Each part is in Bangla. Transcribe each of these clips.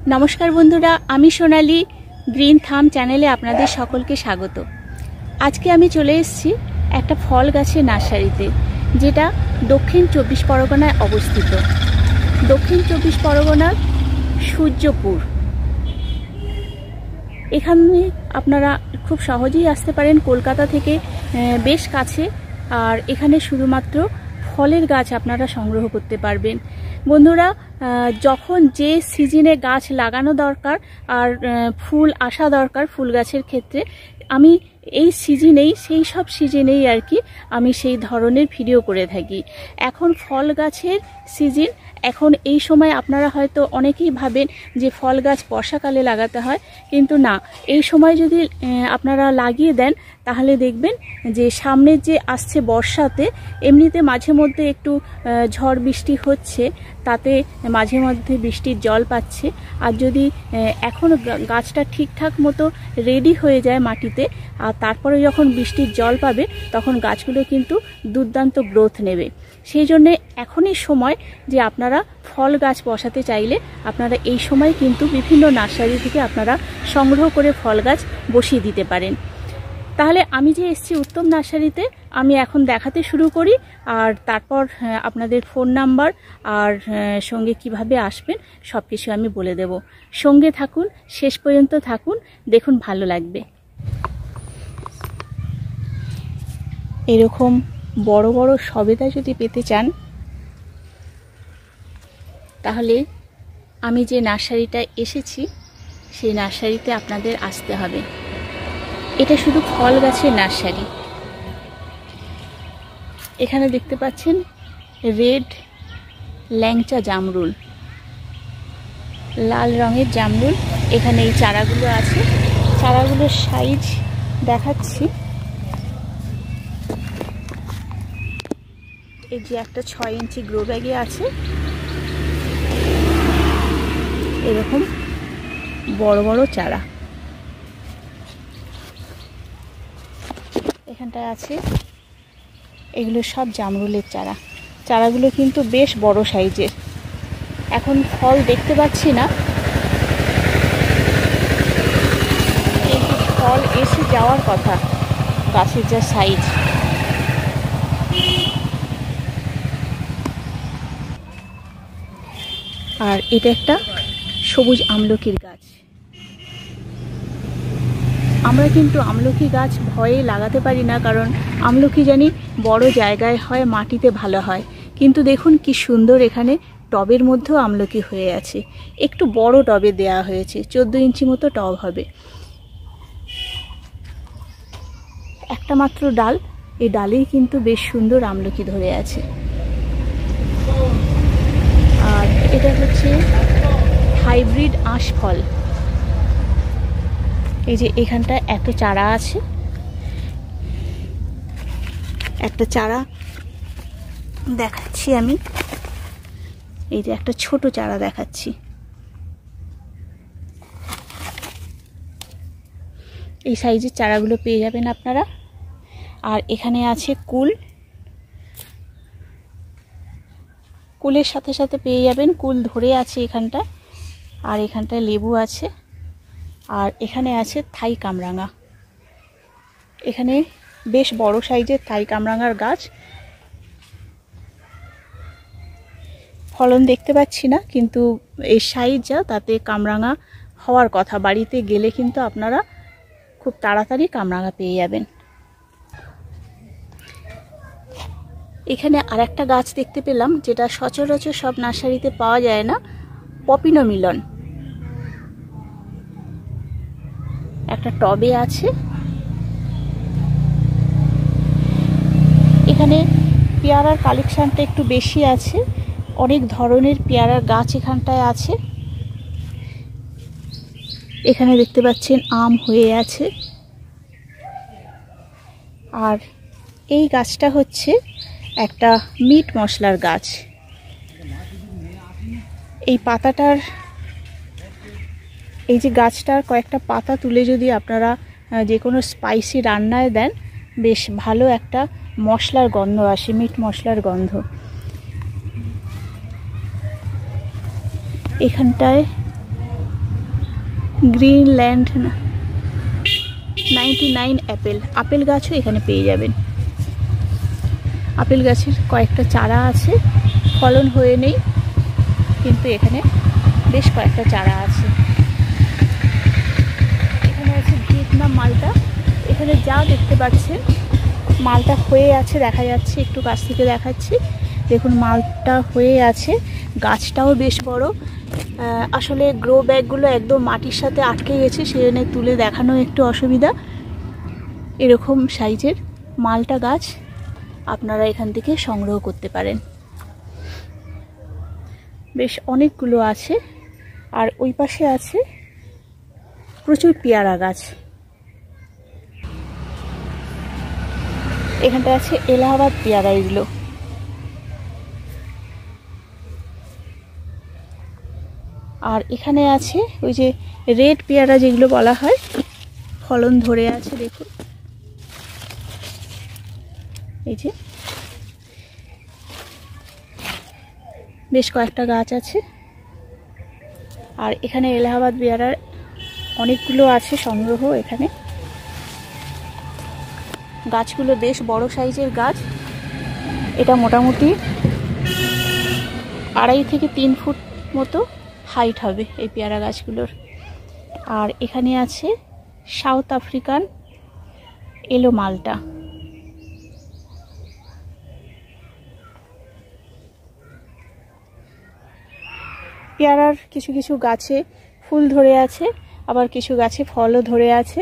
नमस्कार बंधुरा आमी सोनाली ग्रीन थाम चैनेले आपनादेर सकलके स्वागत। आज के आमी चले एसेछि एकटा फल गाछेर नार्सारिते जेटा दक्षिण 24 परगनाय अवस्थित। दक्षिण 24 परगनार सूर्यपुर एखाने आपनारा खूब सहजेई आसते पारेन कलकाता थेके बेश काछे। और एखाने शुधुमात्र फलेर गाछ आपनारा संग्रह करते पारबेन। बंधुरा जखन जे सीजने गाछ लागानो दरकार और फुल आसा दरकार फुल गाछेर क्षेत्रे आमी এই সিজনেই সেই সব সিজনেই আর কি আমি সেই ধরনের ভিডিও করে থাকি। এখন ফল গাছের সিজন, এখন এই সময় আপনারা হয়তো অনেকেই ভাবেন যে ফল গাছ বর্ষাকালে লাগাতে হয়, কিন্তু না, এই সময় যদি আপনারা লাগিয়ে দেন তাহলে দেখবেন যে সামনের যে আসছে বর্ষাতে এমনিতে মাঝে মধ্যে একটু ঝড় বৃষ্টি হচ্ছে, তাতে মাঝে মধ্যে বৃষ্টির জল পাচ্ছে। আর যদি এখন গাছটা ঠিকঠাক মতো রেডি হয়ে যায় মাটিতে আর তারপরে যখন বৃষ্টির জল পাবে তখন গাছগুলো কিন্তু দুর্দান্ত গ্রোথ নেবে। সেই জন্য এখনই সময় যে আপনারা ফল গাছ বসাতে চাইলে আপনারা এই সময় কিন্তু বিভিন্ন নার্সারি থেকে আপনারা সংগ্রহ করে ফল গাছ বসিয়ে দিতে পারেন। তাহলে আমি যে এসেছি উত্তম নার্সারিতে, আমি এখন দেখাতে শুরু করি আর তারপর আপনাদের ফোন নাম্বার আর সঙ্গে কিভাবে আসবেন সব কিছু আমি বলে দেব। সঙ্গে থাকুন, শেষ পর্যন্ত থাকুন, দেখুন ভালো লাগবে। এরকম বড় বড় সবেদা যদি পেতে চান তাহলে আমি যে নার্সারিটা এসেছি সেই নার্সারিতে আপনাদের আসতে হবে। এটা শুধু ফল গাছের নার্সারি। এখানে দেখতে পাচ্ছেন রেড ল্যাংচা জামরুল, লাল রঙের জামরুল। এখানে এই চারাগুলো আছে, চারাগুলোর সাইজ দেখাচ্ছি। এই যে একটা 6 ইঞ্চি গ্রো ব্যাগে আছে, এরকম বড় বড় চারা। এখানটায় আছে, এগুলো সব জামরুলের চারা। চারাগুলো কিন্তু বেশ বড় সাইজের। এখন ফল দেখতে পাচ্ছি না, এই ফল এসে যাওয়ার কথা, গাছের যা সাইজ। আর এটা একটা সবুজ আমলকির গাছ। আমরা কিন্তু আমলকি গাছ ভয়ে লাগাতে পারি না, কারণ আমলকি জানি বড় জায়গায় হয়, মাটিতে ভালো হয়। কিন্তু দেখুন কি সুন্দর এখানে টবের মধ্যেও আমলকি হয়ে আছে। একটু বড় টবে দেয়া হয়েছে, 14 ইঞ্চি মতো টব হবে। একটা মাত্র ডাল, এই ডালেই কিন্তু বেশ সুন্দর আমলকি ধরে আছে। আর এটা হচ্ছে হাইব্রিড আঁশফল। এই যে এখানটা এত চারা আছে, একটা চারা দেখাচ্ছি আমি। এই যে একটা ছোট চারা দেখাচ্ছি। এই সাইজের চারাগুলো পেয়ে যাবেন আপনারা। আর এখানে আছে কুল, কুলের সাথে সাথে পেয়ে যাবেন, কুল ধরে আছে এখানটা। আর এখানটায় লেবু আছে। আর এখানে আছে থাই কামরাঙা। এখানে বেশ বড় সাইজের থাই কামরাঙার গাছ। ফলন দেখতে পাচ্ছি না, কিন্তু এই সাইজ যা, তাতে কামরাঙা হওয়ার কথা। বাড়িতে গেলে কিন্তু আপনারা খুব তাড়াতাড়ি কামরাঙা পেয়ে যাবেন। এখানে আরেকটা গাছ দেখতে পেলাম যেটা সচরাচর সব নার্সারিতে পাওয়া যায় না, পপিনো মিলন। একটা টবে আছে। এখানে পেয়ারার কালেকশনটা একটু বেশি আছে, অনেক ধরনের পেয়ারার গাছ এখানটায় আছে। এখানে দেখতে পাচ্ছেন আম হয়ে আছে। আর এই গাছটা হচ্ছে একটা মিট মশলার গাছ। এই পাতাটার, এই যে গাছটার কয়েকটা পাতা তুলে যদি আপনারা যে কোনো স্পাইসি রান্নায় দেন, বেশ ভালো একটা মশলার গন্ধ আসে, মিট মশলার গন্ধ। এখানটায় গ্রিনল্যান্ড 99 আপেল গাছও এখানে পেয়ে যাবেন। আপেল গাছের কয়েকটা চারা আছে, ফলন হয়ে নেই, কিন্তু এখানে বেশ কয়েকটা চারা আছে। এখানে আছে ভিয়েতনাম মালটা। এখানে যা দেখতে পাচ্ছেন মালটা হয়ে আছে, দেখা যাচ্ছে, একটু কাছ থেকে দেখাচ্ছি। দেখুন মালটা হয়ে আছে, গাছটাও বেশ বড়। আসলে গ্রো ব্যাগগুলো একদম মাটির সাথে আটকে গেছে, সেজন্য তুলে দেখানো একটু অসুবিধা। এরকম সাইজের মালটা গাছ আপনারা এখান থেকে সংগ্রহ করতে পারেন। বেশ অনেকগুলো আছে। আর ওই পাশে আছে প্রচুর পেয়ারা গাছ। এখানটা আছে এলাহাবাদ পেয়ারা। এগুলো আর এখানে আছে ওই যে রেড পেয়ারা যেগুলো বলা হয়, ফলন ধরে আছে। দেখুন এই যে বেশ কয়েকটা গাছ আছে। আর এখানে এলাহাবাদ পেয়ারার অনেকগুলো আছে সংগ্রহ। এখানে গাছগুলো বেশ বড় সাইজের গাছ। এটা মোটামুটি 2.5 থেকে 3 ফুট মতো হাইট হবে এই পেয়ারা গাছগুলোর। আর এখানে আছে সাউথ আফ্রিকান এলো মালটা। পেয়ারার কিছু কিছু গাছে ফুল ধরে আছে, আবার কিছু গাছে ফলও ধরে আছে।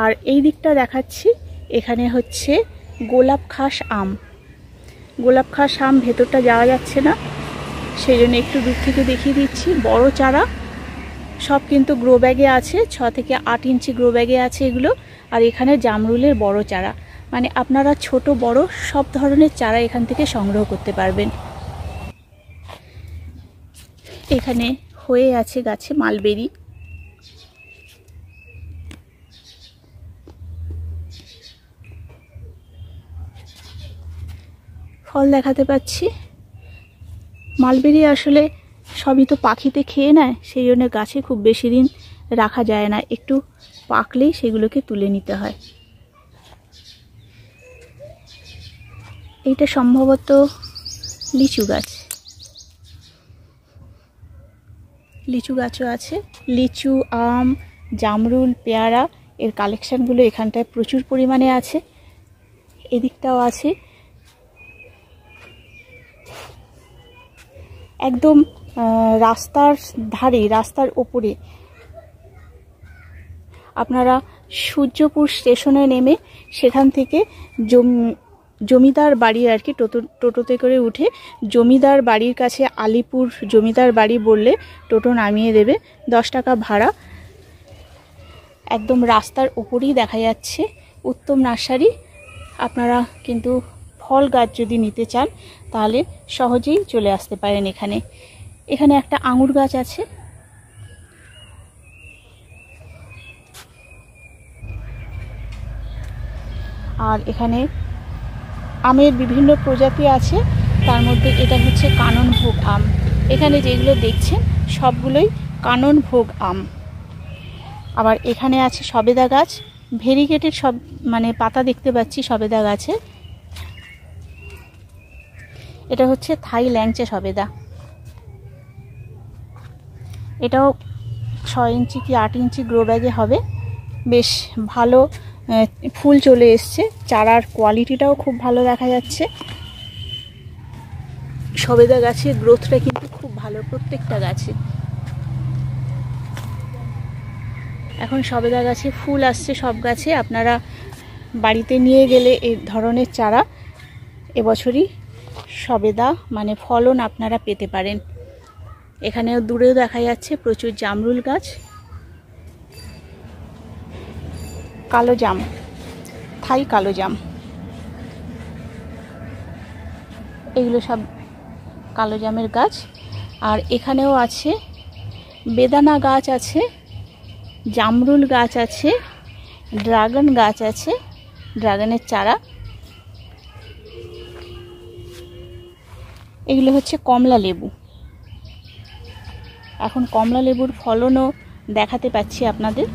আর এই দিকটা দেখাচ্ছি, এখানে হচ্ছে গোলাপ খাস আম। গোলাপ খাস আম ভেতরটা যাওয়া যাচ্ছে না, সেই জন্য একটু দূর থেকে দেখিয়ে দিচ্ছি। বড় চারা সব কিন্তু গ্রো ব্যাগে আছে, 6 থেকে 8 ইঞ্চি গ্রো ব্যাগে আছে এগুলো। আর এখানে জামরুলের বড় চারা, মানে আপনারা ছোট বড় সব ধরনের চারা এখান থেকে সংগ্রহ করতে পারবেন। এখানে হয়ে আছে গাছে মালবেরি। ফল দেখাতে পাচ্ছি। মালবেরি আসলে সবই তো পাখিতে খেয়ে নেয়, সেই জন্য গাছে খুব বেশি দিন রাখা যায় না, একটু পাকলেই সেগুলোকে তুলে নিতে হয়। এইটা সম্ভবত লিচু গাছ। লিচু গাছও আছে। লিচু, আম, জামরুল, পেয়ারা এর কালেকশানগুলো এখানটায় প্রচুর পরিমাণে আছে। এদিকটাও আছে। একদম রাস্তার ধারে, রাস্তার ওপরে আপনারা সূর্যপুর স্টেশনে নেমে সেখান থেকে জমিদার বাড়ি আর কি টোটোতে করে উঠে জমিদার বাড়ির কাছে আলিপুর জমিদার বাড়ি বললে টোটো নামিয়ে দেবে। 10 টাকা ভাড়া। একদম রাস্তার ওপরেই দেখা যাচ্ছে উত্তম নার্সারি। আপনারা কিন্তু ফল গাছ যদি নিতে চান তাহলে সহজেই চলে আসতে পারেন এখানে। এখানে একটা আঙুর গাছ আছে। আর এখানে আমের বিভিন্ন প্রজাতি আছে, তার মধ্যে এটা হচ্ছে কাননভোগ আম। এখানে যেগুলো দেখছেন সবগুলোই কাননভোগ আম। আবার এখানে আছে সবেদা গাছ, ভেরিগেটেড সব মানে পাতা দেখতে পাচ্ছি সবেদা গাছে। এটা হচ্ছে থাই ল্যাংচা সবেদা। এটাও 6 ইঞ্চি কি 8 ইঞ্চি গ্রো ব্যাগে হবে। বেশ ভালো ফুল চলে এসছে, চারার কোয়ালিটিটাও খুব ভালো দেখা যাচ্ছে। সবেদা গাছের গ্রোথটা কিন্তু খুব ভালো প্রত্যেকটা গাছে। এখন সবেদা গাছে ফুল আসছে সব গাছে। আপনারা বাড়িতে নিয়ে গেলে এই ধরনের চারা এবছরই সবেদা মানে ফলন আপনারা পেতে পারেন। এখানেও দূরেও দেখা যাচ্ছে প্রচুর জামরুল গাছ, কালো জাম, থাই কালো জাম, এগুলো সব কালো জামের গাছ। আর এখানেও আছে বেদানা গাছ আছে, জামরুল গাছ আছে, ড্রাগন গাছ আছে, ড্রাগনের চারা। এগুলো হচ্ছে কমলা লেবু। এখন কমলা লেবুর ফলনও দেখাতে পাচ্ছি আপনাদের।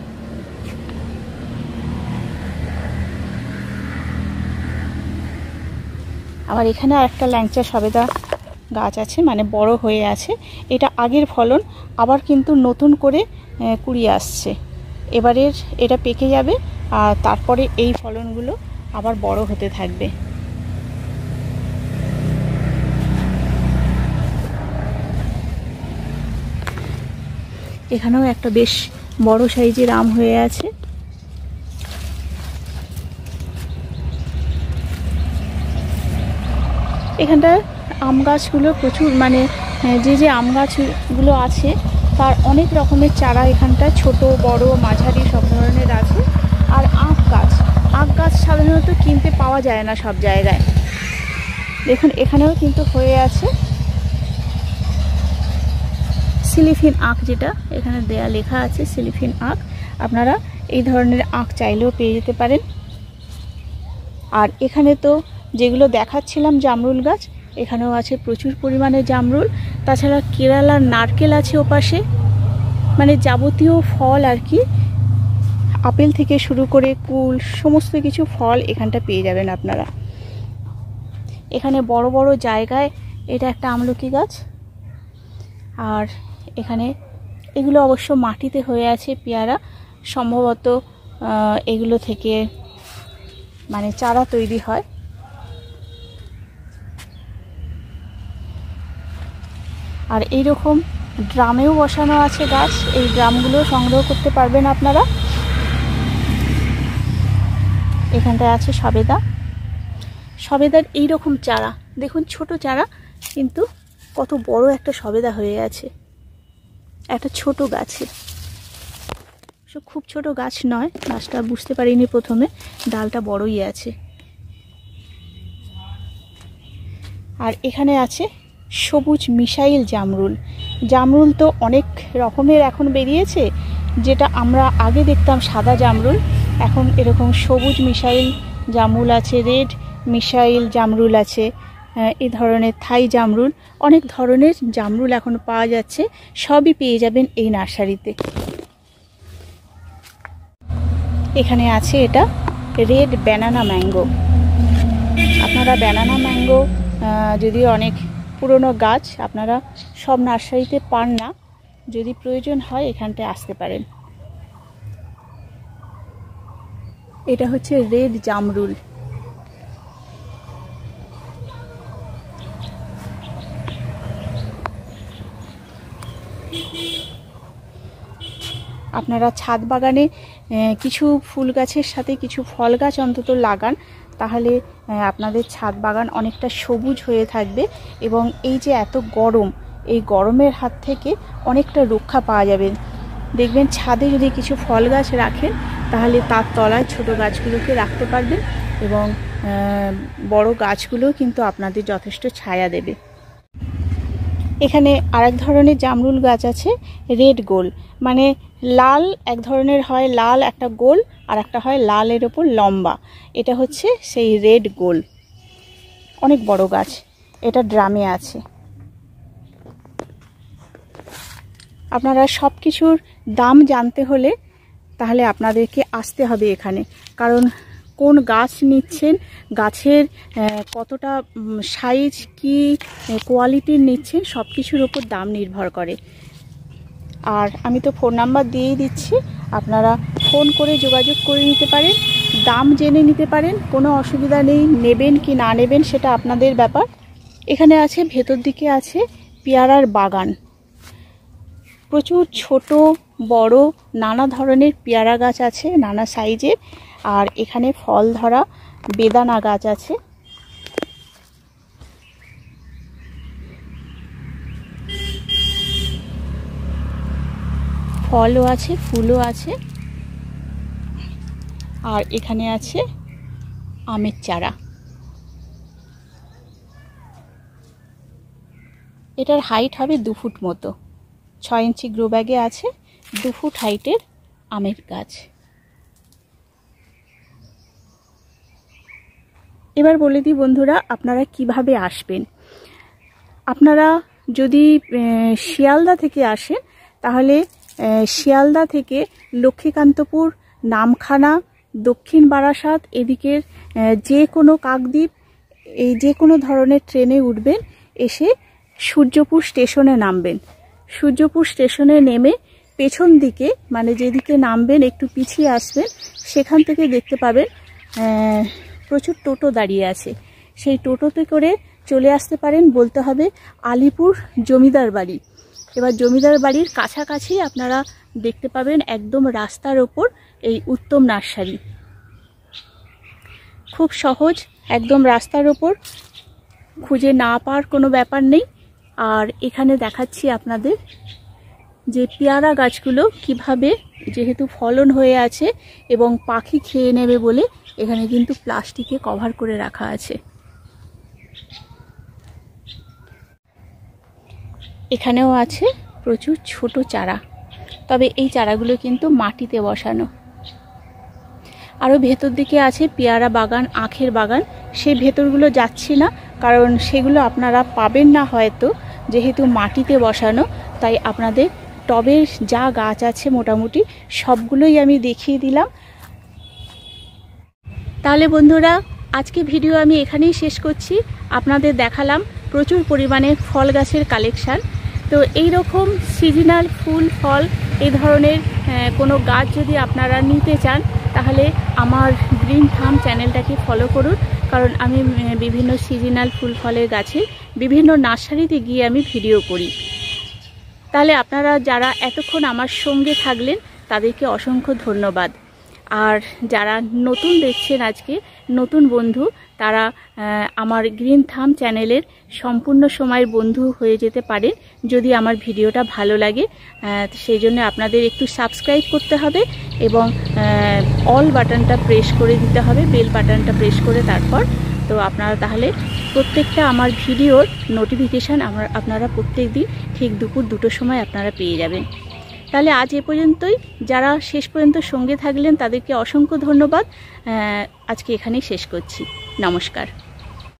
আবার এখানে আরেকটা ল্যাংচা সবেদা গাছ আছে, মানে বড় হয়ে আছে। এটা আগের ফলন, আবার কিন্তু নতুন করে কুড়িয়ে আসছে। এবারের এটা পেকে যাবে আর তারপরে এই ফলনগুলো আবার বড় হতে থাকবে। এখানেও একটা বেশ বড় সাইজের আম হয়ে আছে। এখানটায় আম গাছগুলো প্রচুর, মানে যে আম গাছগুলো আছে তার অনেক রকমের চারা এখানটায় ছোট বড় মাঝারি সব ধরনের আছে। আর আখ গাছ সাধারণত কিনতে পাওয়া যায় না সব জায়গায়। দেখুন এখানেও কিন্তু হয়ে আছে সিলিফিন আখ, যেটা এখানে দেয়া লেখা আছে সিলিফিন আখ। আপনারা এই ধরনের আখ চাইলেও পেয়ে যেতে পারেন। আর এখানে তো যেগুলো দেখাচ্ছিলাম জামরুল গাছ, এখানেও আছে প্রচুর পরিমাণে জামরুল। তাছাড়া কেরালার নারকেল আছে ওপাশে, মানে যাবতীয় ফল আর কি, আপেল থেকে শুরু করে কুল সমস্ত কিছু ফল এখানটা পেয়ে যাবেন আপনারা। এখানে বড় বড় জায়গায় এটা একটা আমলকি গাছ। আর এখানে এগুলো অবশ্য মাটিতে হয়ে আছে পেয়ারা, সম্ভবত এগুলো থেকে মানে চারা তৈরি হয়। আর এইরকম ড্রামেও বসানো আছে গাছ, এই ড্রামগুলো সংগ্রহ করতে পারবেন আপনারা। এখানটায় আছে সবেদার এইরকম চারা, দেখুন ছোট চারা, কিন্তু কত বড় একটা সবেদা হয়ে আছে একটা ছোট গাছে। খুব ছোট গাছ নয়, গাছটা বুঝতে পারিনি প্রথমে, ডালটা বড়ই আছে। আর এখানে আছে সবুজ মিসাইল জামরুল তো অনেক রকমের এখন বেরিয়েছে। যেটা আমরা আগে দেখতাম সাদা জামরুল, এখন এরকম সবুজ মিসাইল জামরুল আছে, রেড মিসাইল জামরুল আছে, এই ধরনের থাই জামরুল, অনেক ধরনের জামরুল এখন পাওয়া যাচ্ছে। সবই পেয়ে যাবেন এই নার্সারিতে। এখানে আছে এটা রেড ব্যানানা ম্যাঙ্গো। আপনারা ব্যানানা ম্যাঙ্গো যদিও অনেক পুরনো গাছ, আপনারা সব নার্সারিতে পান না, যদি প্রয়োজন হয় এখানটায় আসতে পারেন। এটা হচ্ছে রেড জামরুল। আপনারা ছাদ বাগানে কিছু ফুল গাছের সাথে কিছু ফল গাছ অন্তত লাগান, তাহলে আপনাদের ছাদ বাগান অনেকটা সবুজ হয়ে থাকবে। এবং এই যে এত গরম, এই গরমের হাত থেকে অনেকটা রক্ষা পাওয়া যাবে। দেখবেন ছাদে যদি কিছু ফল গাছ রাখেন, তাহলে তার তলায় ছোট গাছগুলোকে রাখতে পারবেন এবং বড় গাছগুলো কিন্তু আপনাদের যথেষ্ট ছায়া দেবে। এখানে আরেক ধরনের জামরুল গাছ আছে রেড গোল, মানে লাল এক ধরনের হয়, লাল একটা গোল, আর একটা হয় লালের ওপর লম্বা। এটা হচ্ছে সেই রেড গোল, অনেক বড় গাছ। এটা ড্রামে আছে। আপনারা সব কিছুর দাম জানতে হলে তাহলে আপনাদেরকে আসতে হবে এখানে, কারণ কোন গাছ নিচ্ছেন, গাছের কতটা সাইজ, কি কোয়ালিটির নিচ্ছেন, সব কিছুর ওপর দাম নির্ভর করে। আর আমি তো ফোন নাম্বার দিয়েই দিচ্ছি, আপনারা ফোন করে যোগাযোগ করে নিতে পারেন, দাম জেনে নিতে পারেন, কোনো অসুবিধা নেই। নেবেন কি না নেবেন সেটা আপনাদের ব্যাপার। এখানে আছে, ভেতর দিকে আছে পেয়ারার বাগান, প্রচুর ছোট বড় নানা ধরনের পেয়ারা গাছ আছে, নানা সাইজের। আর এখানে ফল ধরা বেদানা গাছ আছে। ফলও আছে, ফুলও আছে। আর এখানে আছে আমের চারা। এটার হাইট হবে 2 ফুট মতো, 6 ইঞ্চি গ্রো ব্যাগে আছে 2 ফুট হাইটের আমের গাছ। এবার বলে দিই বন্ধুরা, আপনারা কিভাবে আসবেন। আপনারা যদি শিয়ালদা থেকে আসেন, তাহলে শিয়ালদা থেকে লক্ষ্মীকান্তপুর, নামখানা, দক্ষিণ বারাসাত এদিকের যে কোনো কাকদ্বীপ এই যে কোনো ধরনের ট্রেনে উঠবেন, এসে সূর্যপুর স্টেশনে নামবেন। সূর্যপুর স্টেশনে নেমে পেছন দিকে মানে যেদিকে নামবেন একটু পিছিয়ে আসবেন, সেখান থেকে দেখতে পাবেন প্রচুর টোটো দাঁড়িয়ে আছে। সেই টোটোতে করে চলে আসতে পারেন, বলতে হবে আলিপুর জমিদার বাড়ি। এবার জমিদার বাড়ির কাছাকাছি আপনারা দেখতে পাবেন একদম রাস্তার ওপর এই উত্তম নার্সারি। খুব সহজ, একদম রাস্তার ওপর, খুঁজে না পাওয়ার কোনো ব্যাপার নেই। আর এখানে দেখাচ্ছি আপনাদের যে পেয়ারা গাছগুলো কিভাবে, যেহেতু ফলন হয়ে আছে এবং পাখি খেয়ে নেবে বলে এখানে কিন্তু প্লাস্টিকে কভার করে রাখা আছে। এখানেও আছে প্রচুর ছোট চারা, তবে এই চারাগুলো কিন্তু মাটিতে বসানো। আরও ভেতর দিকে আছে পেয়ারা বাগান, আখের বাগান। সেই ভেতরগুলো যাচ্ছি না, কারণ সেগুলো আপনারা পাবেন না হয়তো, যেহেতু মাটিতে বসানো। তাই আপনাদের টবের যা গাছ আছে মোটামুটি সবগুলোই আমি দেখিয়ে দিলাম। তাহলে বন্ধুরা, আজকে ভিডিও আমি এখানেই শেষ করছি। আপনাদের দেখালাম প্রচুর পরিমাণে ফল গাছের কালেকশান। তো এই রকম সিজনাল ফুল ফল এই ধরনের কোনো গাছ যদি আপনারা নিতে চান, তাহলে আমার গ্রিন থাম চ্যানেলটাকে ফলো করুন, কারণ আমি বিভিন্ন সিজনাল ফুল ফলের গাছে বিভিন্ন নার্সারিতে গিয়ে আমি ভিডিও করি। তাহলে আপনারা যারা এতক্ষণ আমার সঙ্গে থাকলেন তাদেরকে অসংখ্য ধন্যবাদ। আর যারা নতুন দেখছেন, আজকে নতুন বন্ধু, তারা আমার গ্রিন থাম চ্যানেলের সম্পূর্ণ সময়ের বন্ধু হয়ে যেতে পারেন যদি আমার ভিডিওটা ভালো লাগে। সেই জন্য আপনাদের একটু সাবস্ক্রাইব করতে হবে এবং অল বাটনটা প্রেস করে দিতে হবে, বেল বাটনটা প্রেস করে। তারপর তো আপনারা তাহলে প্রত্যেকটা আমার ভিডিওর নোটিফিকেশান আপনারা প্রত্যেক দিন ঠিক দুপুর 2টোর সময় আপনারা পেয়ে যাবেন। তাহলে আজ এ পর্যন্তই। যারা শেষ পর্যন্ত সঙ্গে থাকলেন তাদেরকে অসংখ্য ধন্যবাদ। আজকে এখানেই শেষ করছি। নমস্কার।